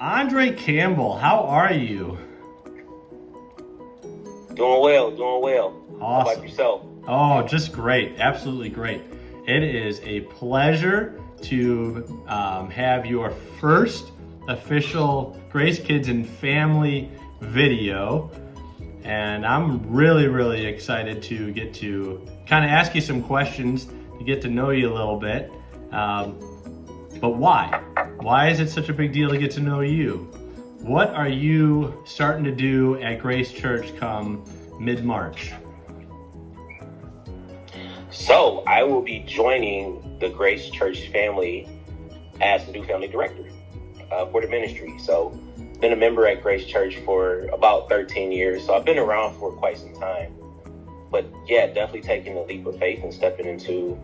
Andre Campbell, how are you? Doing well, doing well. How about Awesome. yourself? Oh, just great. Absolutely great. It is a pleasure to have your first official Grace Kids and Family video. And I'm really, really excited to get to kind of ask you some questions to get to know you a little bit. Um, but why? Why is it such a big deal to get to know you? What are you starting to do at Grace Church come mid-March? So, I will be joining the Grace Church family as the new family director for the ministry. So, been a member at Grace Church for about 13 years. So, I've been around for quite some time. But yeah, definitely taking a leap of faith and stepping into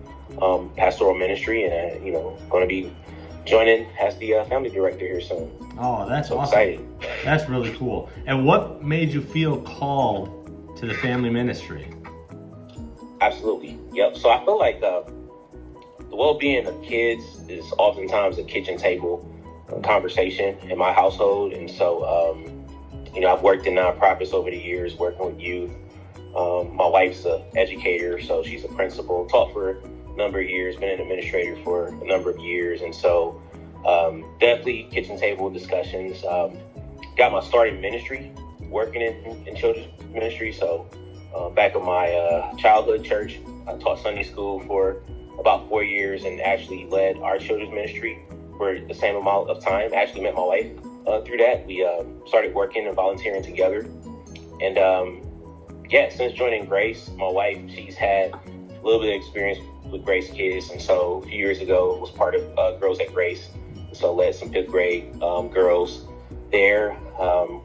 pastoral ministry, and going to be joining as the family director here soon. Oh, that's So awesome. excited. That's really cool. And what made you feel called to the family ministry? Absolutely. Yep. So I feel like the well-being of kids is oftentimes a kitchen table conversation in my household. And so, I've worked in nonprofits over the years, working with youth. My wife's an educator, so she's a principal, taught for a number of years, been an administrator for a number of years. And so definitely kitchen table discussions. Got my start in ministry, working in children's ministry. So back in my childhood church, I taught Sunday school for about 4 years and actually led our children's ministry for the same amount of time. Actually met my wife through that. We started working and volunteering together. And since joining Grace, my wife, she's had a little bit of experience with Grace Kids. And so a few years ago, was part of Girls at Grace. So led some fifth grade girls there.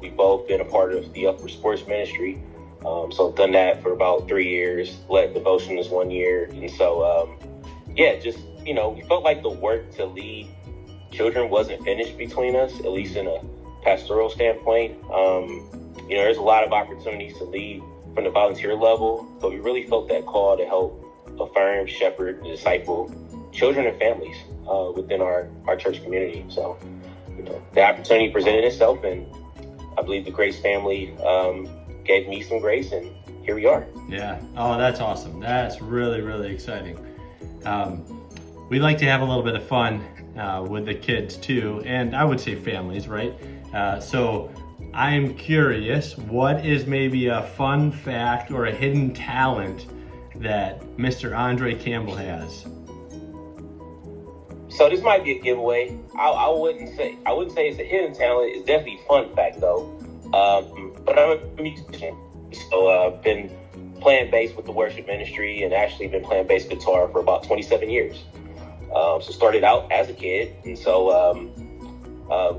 We've both been a part of the Upper Sports Ministry. So I've done that for about 3 years, led devotions 1 year. And so, we felt like the work to lead children wasn't finished between us, at least in a pastoral standpoint. There's a lot of opportunities to lead from the volunteer level, but we really felt that call to help affirm, shepherd, and disciple children and families within our church community. So, the opportunity presented itself, and I believe the Grace family gave me some grace, and here we are. Yeah. Oh, that's awesome. That's really, really exciting. We like to have a little bit of fun with the kids too, and I would say families, right? So I'm curious, what is maybe a fun fact or a hidden talent that Mr. Andre Campbell has? So this might be a giveaway. I wouldn't say it's a hidden talent. It's definitely a fun fact though. But I'm a musician, so I've been playing bass with the worship ministry, and actually been playing bass guitar for about 27 years. So started out as a kid, and so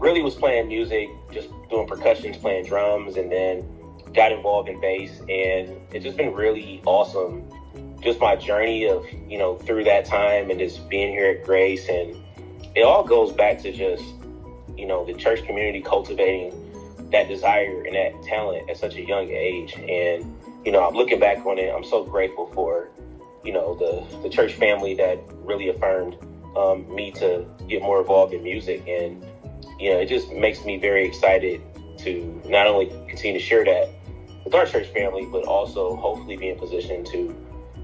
really was playing music, just doing percussions, playing drums, and then got involved in bass, and it's just been really awesome. Just my journey of through that time, and just being here at Grace, and it all goes back to just the church community cultivating that desire and that talent at such a young age. And I'm looking back on it, I'm so grateful for the church family that really affirmed me to get more involved in music. And it just makes me very excited to not only continue to share that with our church family, but also hopefully be in position to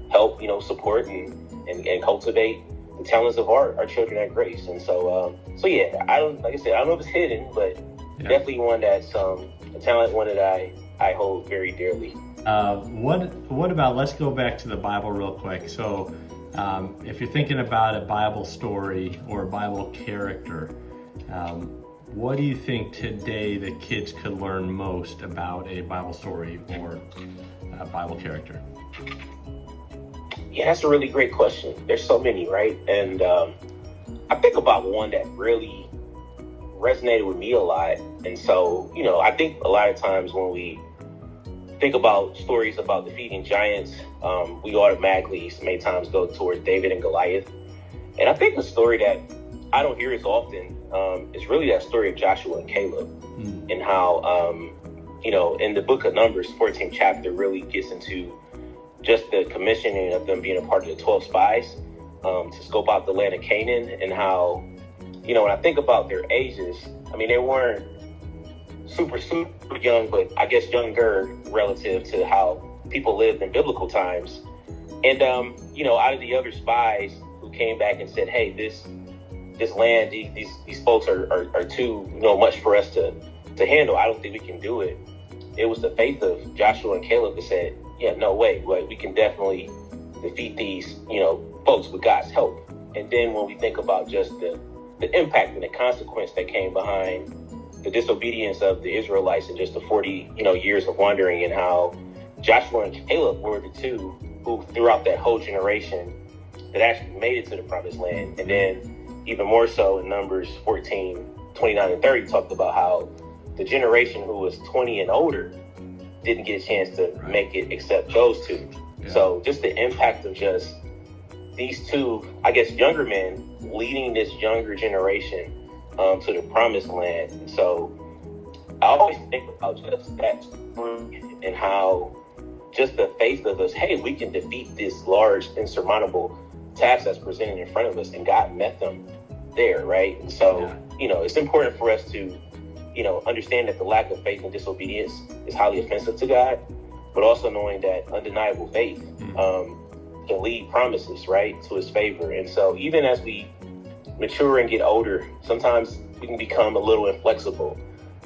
help support and cultivate the talents of our children at Grace. And so I don't know if it's hidden, but definitely one that's a talent, one that I hold very dearly. What about, let's go back to the Bible real quick. So if you're thinking about a Bible story or a Bible character, what do you think today the kids could learn most about a Bible story or a Bible character? Yeah, that's a really great question. There's so many, right? And I think about one that really resonated with me a lot. And so, I think a lot of times when we think about stories about defeating giants, we automatically many times go towards David and Goliath. And I think the story that I don't hear as often is really that story of Joshua and Caleb, and how, in the book of Numbers, 14th chapter really gets into just the commissioning of them being a part of the 12 spies to scope out the land of Canaan, and how, when I think about their ages, I mean, they weren't super young, but I guess younger relative to how people lived in biblical times. And out of the younger spies who came back and said, hey, this land, these folks are too much for us to handle. I don't think we can do it. It was the faith of Joshua and Caleb that said, yeah, no way, we can definitely defeat these folks with God's help. And then when we think about just the impact and the consequence that came behind the disobedience of the Israelites and just the 40 years of wandering, and how Joshua and Caleb were the two who throughout that whole generation that actually made it to the promised land. And then even more so in Numbers 14, 29 and 30 talked about how the generation who was 20 and older didn't get a chance to make it except those two. Yeah. So just the impact of just these two, I guess, younger men leading this younger generation to the promised land. And so I always think about just that and how just the faith of us, hey, we can defeat this large, insurmountable task that's presented in front of us, and God met them there, right? And so, it's important for us to, understand that the lack of faith and disobedience is highly offensive to God, but also knowing that undeniable faith can lead promises, right, to his favor. And so even as we mature and get older, sometimes we can become a little inflexible.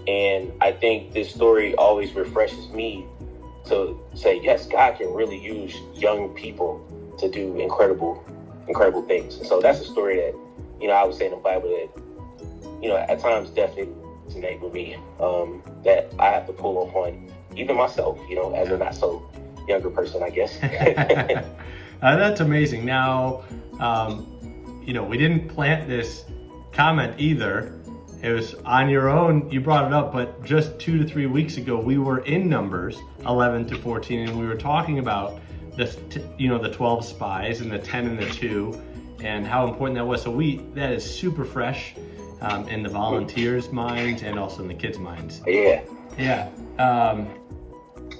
And I think this story always refreshes me to say, yes, God can really use young people to do incredible things. And so that's a story that, I would say in the Bible that, at times definitely resonate with me, that I have to pull upon even myself, as a not so younger person, I guess. That's amazing. Now, we didn't plant this comment either. It was on your own. You brought it up, but just 2 to 3 weeks ago, we were in Numbers 11 to 14, and we were talking about the 12 spies and the 10 and the 2, and how important that was. So that is super fresh in the volunteers' minds and also in the kids' minds. Yeah. Yeah.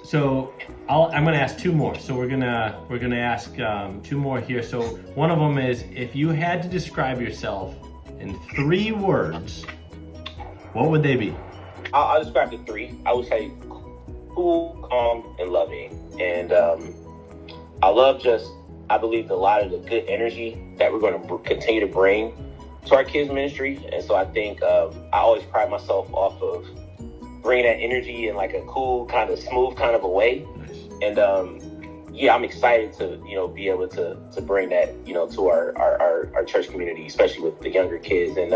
So I'm going to ask two more. So we're gonna ask two more here. So one of them is, if you had to describe yourself in 3 words, what would they be? I'll describe the 3. I would say cool, calm, and loving. And I believe a lot of the good energy that we're going to continue to bring to our kids ministry. And so I think I always pride myself off of bringing that energy in like a cool, kind of smooth kind of a way. Nice. And I'm excited to be able to bring that to our church community, especially with the younger kids. And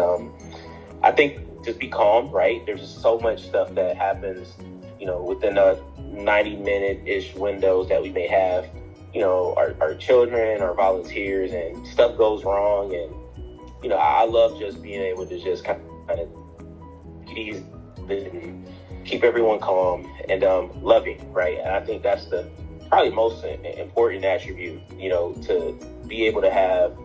I think just be calm, right? There's just so much stuff that happens within a 90-minute-ish windows that we may have, our children, our volunteers, and stuff goes wrong. And I love just being able to just kind of get easy and keep everyone calm and loving, right? And I think that's the probably most important attribute, to be able to have,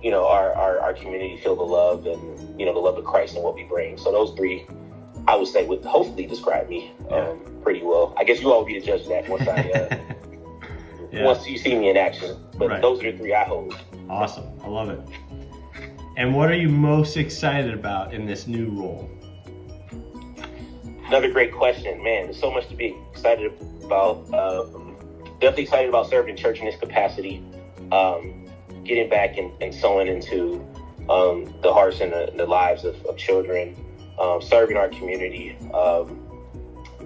our community feel the love and, the love of Christ and what we bring. So those 3, I would say, would hopefully describe me pretty well. I guess you all will be the judge of that once once you see me in action. But right. Those are the 3 I hold. Awesome. I love it. And what are you most excited about in this new role? Another great question, man. There's so much to be excited about. Definitely excited about serving church in this capacity, getting back and sowing into the hearts and the lives of children, serving our community.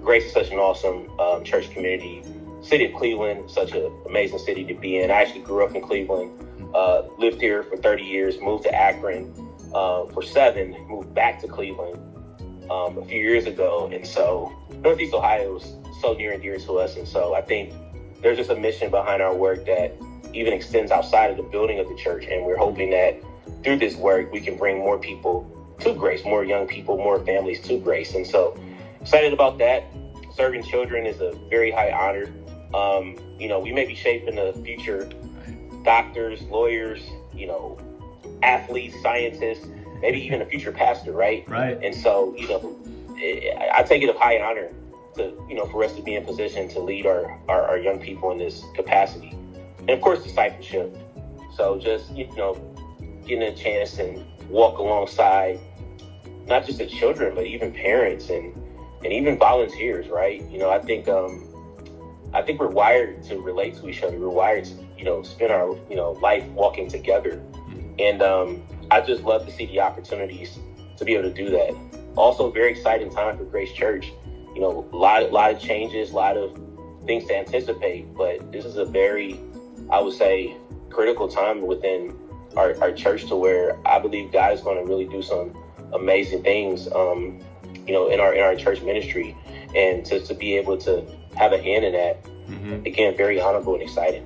Grace is such an awesome church community. City of Cleveland, such an amazing city to be in. I actually grew up in Cleveland, lived here for 30 years, moved to Akron for 7, moved back to Cleveland a few years ago. And so Northeast Ohio is so near and dear to us. And so I think there's just a mission behind our work that even extends outside of the building of the church. And we're hoping that through this work, we can bring more people to Grace, more young people, more families to Grace. And so excited about that. Serving children is a very high honor. We may be shaping the future doctors, lawyers, athletes, scientists, maybe even a future pastor, right? Right. And so, I take it of high honor to, for us to be in position to lead our young people in this capacity. And of course, discipleship. So just, getting a chance and walk alongside not just the children, but even parents and even volunteers, right? I think we're wired to relate to each other. We're wired to, spend our, life walking together. And I just love to see the opportunities to be able to do that. Also, very exciting time for Grace Church. A lot of changes, a lot of things to anticipate, but this is a very, I would say, critical time within our church to where I believe God is going to really do some amazing things, in our church ministry, and to be able to have a hand in that, again, very honorable and exciting.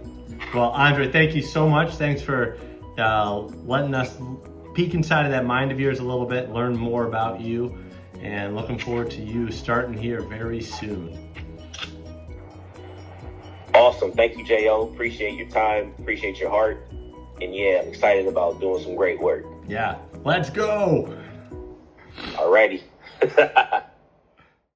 Well, Andre, thank you so much. Thanks for letting us peek inside of that mind of yours a little bit, learn more about you, and looking forward to you starting here very soon. Awesome. Thank you, J.O. Appreciate your time. Appreciate your heart. And yeah, I'm excited about doing some great work. Yeah. Let's go. Alrighty.